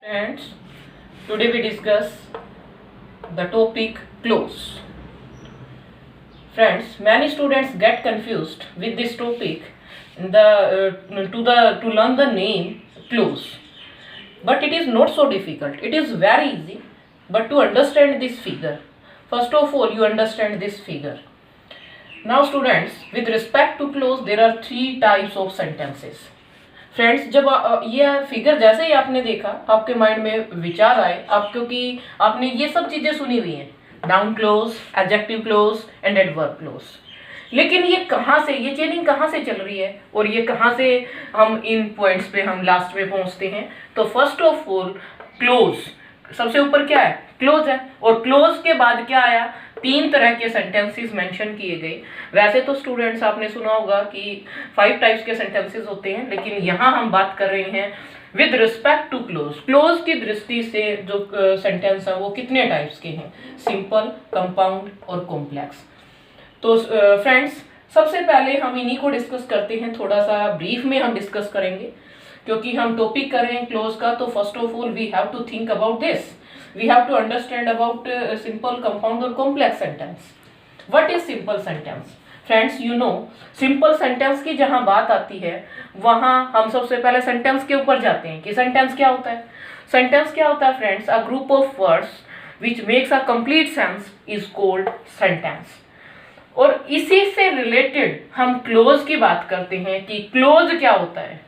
And today we discuss the topic close. Friends, many students get confused with this topic to learn the name close. But it is not so difficult. It is very easy. But to understand this figure, first of all you understand this figure. Now students, with respect to close, there are three types of sentences. Friends, जब ये figure जैसे ही आपने देखा, आपके mind में विचार आए, आप क्योंकि आपने ये सब चीजें सुनी हुई हैं, noun clause, adjective clause and adverb close, लेकिन ये कहाँ से, ये चेनिंग कहाँ से चल रही है और ये कहाँ से हम इन पॉइंट्स पे हम लास्ट में पहुंचते हैं। तो फर्स्ट ऑफ ऑल क्लोज, सबसे ऊपर क्या है, क्लोज है, और क्लोज के बाद क्या आया, तीन तरह के सेंटेंसेस मेंशन किए गए। वैसे तो स्टूडेंट्स आपने सुना होगा कि 5 टाइप्स के सेंटेंसेस होते हैं, लेकिन यहाँ हम बात कर रहे हैं with respect to clause. Clause की दृष्टि से जो सेंटेंस है वो कितने टाइप्स के हैं, सिंपल, कंपाउंड और कॉम्प्लेक्स। तो फ्रेंड्स, सबसे पहले हम इन्हीं को डिस्कस करते हैं, थोड़ा सा ब्रीफ में हम डिस्कस करेंगे क्योंकि हम टॉपिक कर रहे हैं क्लोज का। तो first of all we have to think about this, we have to understand about simple, compound और complex sentence. What is simple sentence? Friends, you know, simple sentence की जहाँ बात आती है वहाँ हम सबसे पहले sentence के ऊपर जाते हैं कि sentence क्या होता है। sentence क्या होता है friends, a group of words which makes a complete sense is called sentence. और इसी से रिलेटेड हम क्लोज की बात करते हैं कि क्लोज क्या होता है।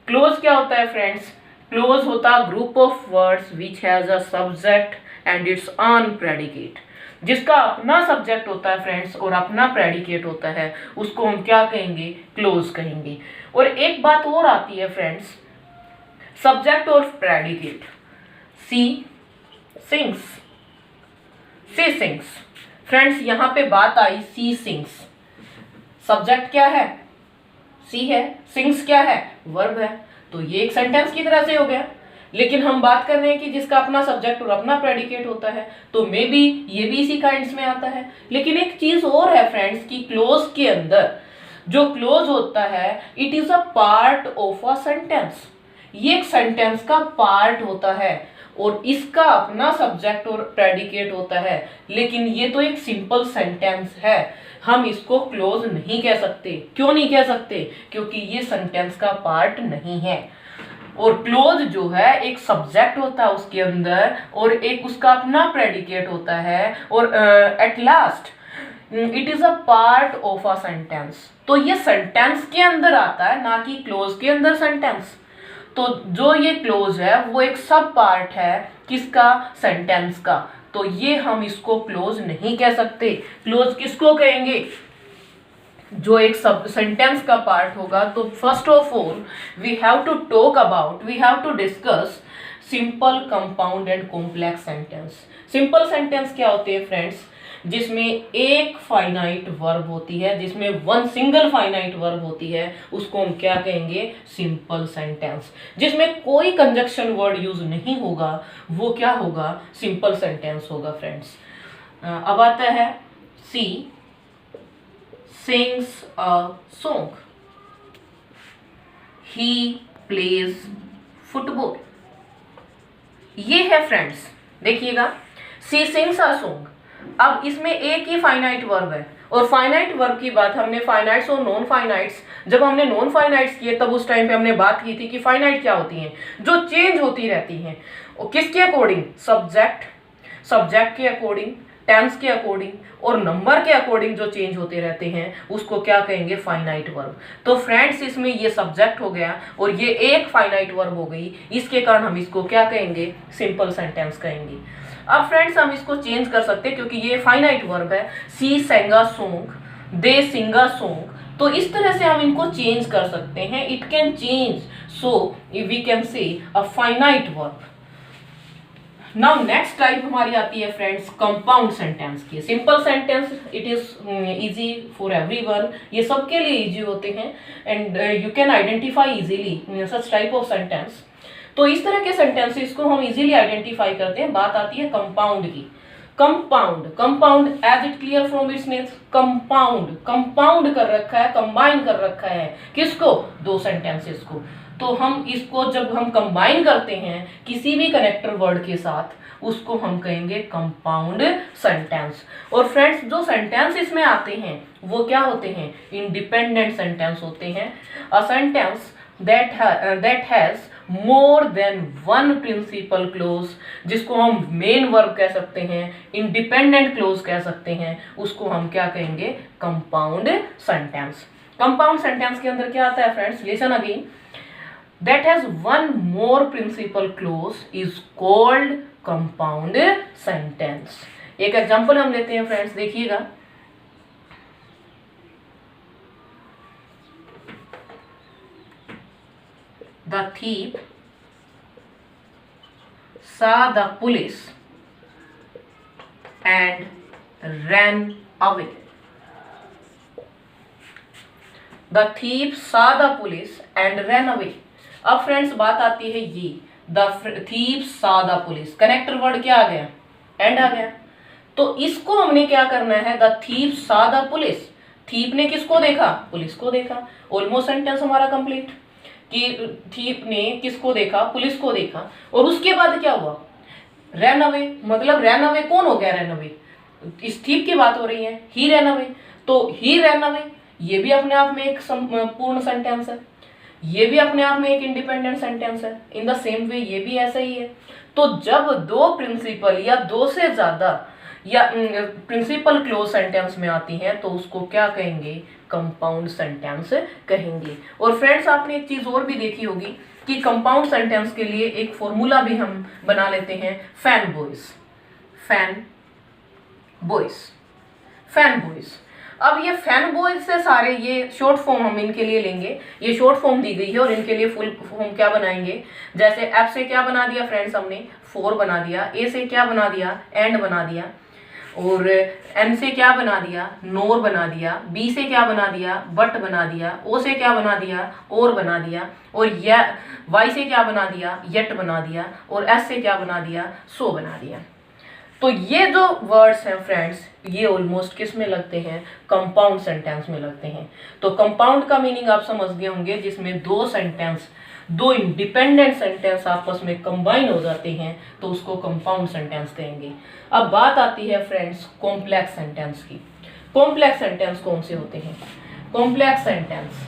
क्लोज क्या होता है फ्रेंड्स, क्लोज होता है group of words which has a subject and it's on predicate, जिसका अपना सब्जेक्ट होता है फ्रेंड्स और अपना प्रेडिकेट होता है, उसको हम क्या कहेंगे, क्लोज कहेंगे। और एक बात और आती है फ्रेंड्स, सब्जेक्ट और प्रेडिकेट, सी सिंग्स, सी सिंग्स। फ्रेंड्स, यहाँ पे बात आई सी सिंग्स, सब्जेक्ट क्या है, सी है, सिंग्स क्या है, वर्ब है, तो ये एक सेंटेंस की तरह से हो गया। लेकिन हम बात कर रहे हैं कि जिसका अपना सब्जेक्ट और अपना प्रेडिकेट होता है, तो मे बी ये भी इसी काइंड्स में आता है। लेकिन एक चीज और है फ्रेंड्स कि क्लोज के अंदर जो क्लोज होता है, it is a part of a sentence, ये एक सेंटेंस का पार्ट होता है और इसका अपना सब्जेक्ट और प्रेडिकेट होता है। लेकिन ये तो एक सिंपल सेंटेंस है, हम इसको क्लोज नहीं कह सकते। क्यों नहीं कह सकते, क्योंकि ये सेंटेंस का पार्ट नहीं है। और क्लोज जो है एक सब्जेक्ट होता है उसके अंदर और एक उसका अपना प्रेडिकेट होता है और at last it is a part of a sentence. तो ये सेंटेंस के अंदर आता है, ना कि क्लोज के अंदर सेंटेंस। तो जो ये क्लोज है वो एक सब पार्ट है किसका, सेंटेंस का। तो ये हम इसको क्लोज नहीं कह सकते। क्लोज किसको कहेंगे, जो एक सब सेंटेंस का पार्ट होगा। तो first of all we have to talk about, we have to discuss simple, compound and complex sentence. Simple sentence क्या होते हैं फ्रेंड्स, जिसमें एक फाइनाइट वर्ब होती है, जिसमें वन सिंगल फाइनाइट वर्ब होती है, उसको हम क्या कहेंगे, सिंपल सेंटेंस। जिसमें कोई कंजक्शन वर्ड यूज नहीं होगा, वो क्या होगा, सिंपल सेंटेंस होगा फ्रेंड्स। अब आता है she sings a song, he plays football. ये है फ्रेंड्स, देखिएगा, सी सिंग्स अ सॉन्ग। अब इसमें एक ही फाइनाइट वर्ब है और फाइनाइट वर्ब की बात हमने फाइनाइट्स और नॉन फाइनाइट्स, जब हमने नॉन फाइनाइट्स किए तब उस टाइम पे हमने बात की थी कि फाइनाइट क्या होती हैं, जो चेंज होती रहती हैं। और किसके अकॉर्डिंग, सब्जेक्ट, सब्जेक्ट के अकॉर्डिंग, टेंस के अकॉर्डिंग और नंबर के अकॉर्डिंग जो चेंज होते रहते हैं, उसको क्या कहेंगे, फाइनाइट वर्ब। तो फ्रेंड्स, इसमें ये सब्जेक्ट हो गया और ये एक फाइनाइट वर्ब हो गई, इसके कारण हम इसको क्या कहेंगे, सिंपल सेंटेंस कहेंगे। अब फ्रेंड्स, हम इसको चेंज कर सकते हैं क्योंकि ये फाइनाइट वर्ब है, सी sang a song, they sing a song। तो इस तरह से हम इनको चेंज कर सकते हैं, it can change, so we can say a finite verb. Now next type हमारी आती है फ्रेंड्स कंपाउंड सेंटेंस की। Simple sentence it is easy for everyone, ये सबके लिए इजी होते हैं and you can identify easily such type of sentence. तो इस तरह के सेंटेंसेस को हम इजीली आइडेंटिफाई करते हैं। बात आती है कंपाउंड की। Compound, compound as it clear from its name, compound, compound कर रखा है, कंबाइन कर रखा है, किसको, दो सेंटेंसेस को। तो हम इसको जब हम कंबाइन करते हैं किसी भी कनेक्टर वर्ड के साथ, उसको हम कहेंगे कंपाउंड सेंटेंस। और फ्रेंड्स जो सेंटेंस इसमें आते हैं वो क्या होते हैं, इंडिपेंडेंट सेंटेंस होते हैं। A sentence that has more than one principal clause, जिसको हम मेन वर्ब कह सकते हैं, इंडिपेंडेंट क्लोज कह सकते हैं, उसको हम क्या कहेंगे, कंपाउंड सेंटेंस। कंपाउंड सेंटेंस के अंदर क्या आता है friends, listen again, that has one more principal clause is called compound sentence. एक एग्जांपल हम लेते हैं फ्रेंड्स, देखिएगा, the thief saw the police and ran away. The thief saw the police and ran away. अब friends बात आती है ये, the thief saw the police, connector word क्या आ गया, एंड आ गया। तो इसको हमने क्या करना है, the thief saw the police, thief ने किसको देखा, पुलिस को देखा। ऑलमोस्ट सेंटेंस हमारा कंप्लीट, कि थीप ने किसको देखा, पुलिस को देखा। और उसके बाद क्या हुआ, रैन अवे, मतलब रैन अवे कौन हो गया, रैन अवे, इस थीप की बात हो रही है, ही रैन अवे। तो ही रैन अवे ये भी अपने आप में एक पूर्ण सेंटेंस है, ये भी अपने आप में एक इंडिपेंडेंट सेंटेंस है। इन द सेम वे ये भी ऐसा ही है। तो जब दो प्रिंसिपल या दो से ज्यादा या प्रिंसिपल क्लोज सेंटेंस में आती हैं तो उसको क्या कहेंगे, कंपाउंड सेंटेंस कहेंगे। और फ्रेंड्स आपने एक चीज और भी देखी होगी कि कंपाउंड सेंटेंस के लिए एक फॉर्मूला भी हम बना लेते हैं, fan boys, fan boys, fan boys. अब ये फैन बॉयज से सारे ये शॉर्ट फॉर्म हम इनके लिए लेंगे, ये शॉर्ट फॉर्म दी गई है और इनके लिए फुल फॉर्म क्या बनाएंगे, जैसे एफ से क्या बना दिया फ्रेंड्स हमने, फॉर बना दिया, ए से क्या बना दिया, एंड बना दिया, और एन से क्या बना दिया, नोर बना दिया, बी से क्या बना दिया, बट बना दिया, ओ से क्या बना दिया, और बना दिया, और वाई से क्या बना दिया, येट बना दिया, और एस से क्या बना दिया, सो बना दिया। तो ये जो वर्ड्स हैं फ्रेंड्स, ये ऑलमोस्ट किस में लगते हैं, कंपाउंड सेंटेंस में लगते हैं। तो कंपाउंड का मीनिंग आप समझ गए होंगे, जिसमें दो सेंटेंस, दो इंडिपेंडेंट सेंटेंस आपस में कंबाइन हो जाते हैं तो उसको कंपाउंड सेंटेंस कहेंगे। अब बात आती है फ्रेंड्स कॉम्प्लेक्स सेंटेंस की। कॉम्प्लेक्स सेंटेंस कौन से होते हैं, complex sentence,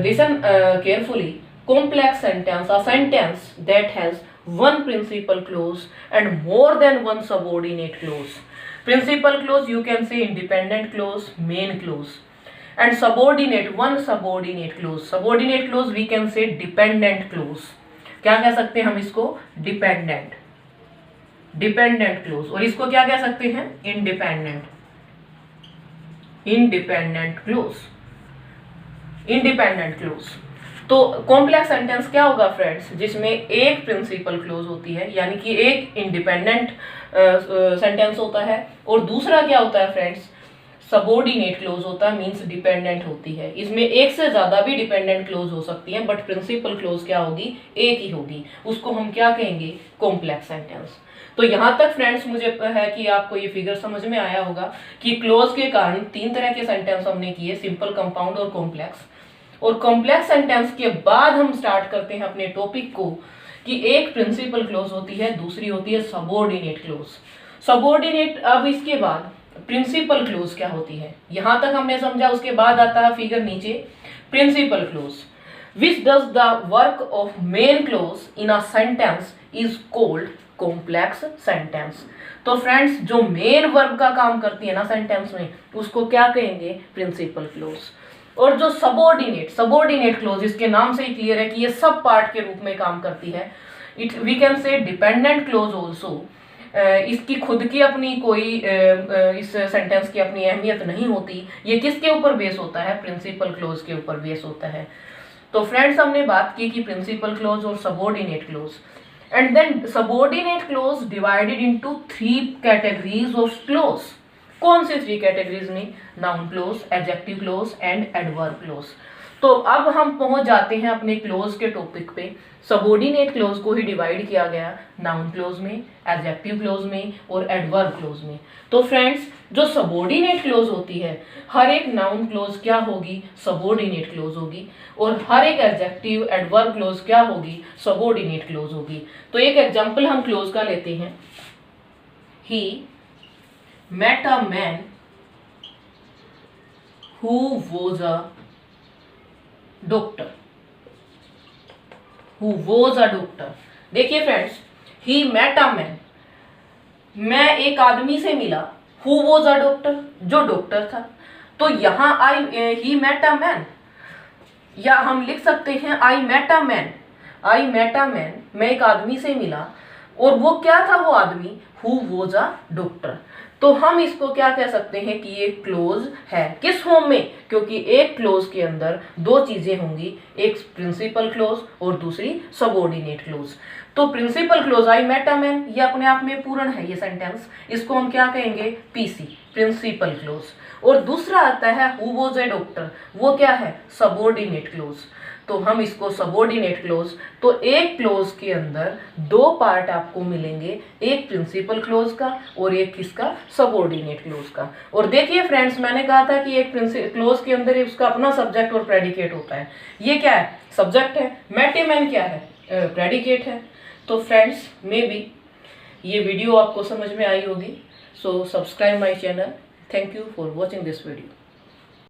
listen carefully, complex sentence a sentence that has one principal clause and more than one subordinate clause. Principal clause you can say independent clause, main clause, and subordinate, one subordinate clause. Subordinate clause we can say dependent clause. क्या कह सकते हैं हम इसको, dependent, dependent clause, और इसको क्या कह सकते हैं, independent, independent clause, independent clause। तो कॉम्प्लेक्स सेंटेंस क्या होगा फ्रेंड्स, जिसमें एक प्रिंसिपल क्लोज होती है, यानी कि एक इंडिपेंडेंट सेंटेंस होता है, और दूसरा क्या होता है फ्रेंड्स, सबऑर्डिनेट क्लोज होता है, मींस डिपेंडेंट होती है। इसमें एक से ज्यादा भी डिपेंडेंट क्लोज हो सकती है, बट प्रिंसिपल क्लोज क्या होगी, एक ही होगी, उसको हम क्या कहेंगे, कॉम्प्लेक्स सेंटेंस। तो यहाँ तक फ्रेंड्स मुझे है कि आपको ये फिगर समझ में आया होगा कि क्लोज के कारण तीन तरह के सेंटेंस हमने किए, सिंपल, कंपाउंड और कॉम्प्लेक्स। और कॉम्प्लेक्स सेंटेंस के बाद हम स्टार्ट करते हैं अपने टॉपिक को कि एक प्रिंसिपल क्लोज होती है, दूसरी होती है सबऑर्डिनेट क्लोज। सबऑर्डिनेट, अब इसके बाद प्रिंसिपल क्लोज क्या होती है, यहां तक हमने समझा। उसके बाद आता है फिगर नीचे, principal clause which does the work of main clause in a sentence is called complex sentence. तो फ्रेंड्स जो मेन वर्ब का काम करती है ना सेंटेंस में, उसको क्या कहेंगे, प्रिंसिपल क्लोज। और जो सबऑर्डिनेट क्लोज, इसके नाम से ही क्लियर है कि ये सब पार्ट के रूप में काम करती है। It we can say dependent clause also. इसकी खुद की अपनी कोई इस सेंटेंस की अपनी अहमियत नहीं होती, ये किसके ऊपर बेस होता है, प्रिंसिपल क्लोज के ऊपर बेस होता है। तो फ्रेंड्स हमने बात की कि प्रिंसिपल क्लोज और subordinate clause, and then subordinate clause divided into 3 categories of clause. कौन सी 3 कैटेगरीज में, noun clause, adjective clause and adverb clause. तो अब हम पहुंच जाते हैं अपने क्लोज के टॉपिक पे। सबऑर्डिनेट क्लोज को ही डिवाइड किया गया नाउन क्लोज में, एडजेक्टिव क्लोज में और एडवर्ब क्लोज में। तो फ्रेंड्स, जो सबऑर्डिनेट क्लोज होती है, हर एक नाउन क्लोज क्या होगी, सबऑर्डिनेट क्लोज होगी, और हर एक एडजेक्टिव एडवर्ब क्लोज क्या होगी, सबऑर्डिनेट क्लोज होगी। तो एक एग्जांपल हम क्लोज का लेते हैं। ही met a man who was a doctor. Who was a doctor. देखिए friends, he met a man, मैं एक आदमी से मिला, who was a doctor, जो डॉक्टर था। तो यहाँ he met a man, या हम लिख सकते हैं I met a man. I met a man, मैं एक आदमी से मिला, और वो क्या था वो आदमी, who was a doctor। तो हम इसको क्या कह सकते हैं कि ये क्लोज है। किस फॉर्म में, क्योंकि एक क्लोज के अंदर दो चीजें होंगी, एक प्रिंसिपल क्लोज और दूसरी सबऑर्डिनेट क्लोज। तो principal clause I met a man, ये अपने आप में पूर्ण है ये सेंटेंस, इसको हम क्या कहेंगे, पीसी, प्रिंसिपल क्लोज। और दूसरा आता है हु वाज ए डॉक्टर, वो क्या है, सबऑर्डिनेट क्लोज। तो हम इसको सबऑर्डिनेट क्लोज, तो एक क्लोज के अंदर दो पार्ट आपको मिलेंगे, एक प्रिंसिपल क्लोज का और एक किसका, सबऑर्डिनेट क्लोज का। और देखिए फ्रेंड्स, मैंने कहा था कि एक क्लोज के अंदर उसका अपना सब्जेक्ट और प्रेडिकेट होता है। ये क्या है, सब्जेक्ट है, मेट ए मैन क्या है, प्रेडिकेट है। तो फ्रेंड्स, मे बी ये वीडियो आपको समझ में आई होगी। So subscribe my channel. Thank you for watching this video.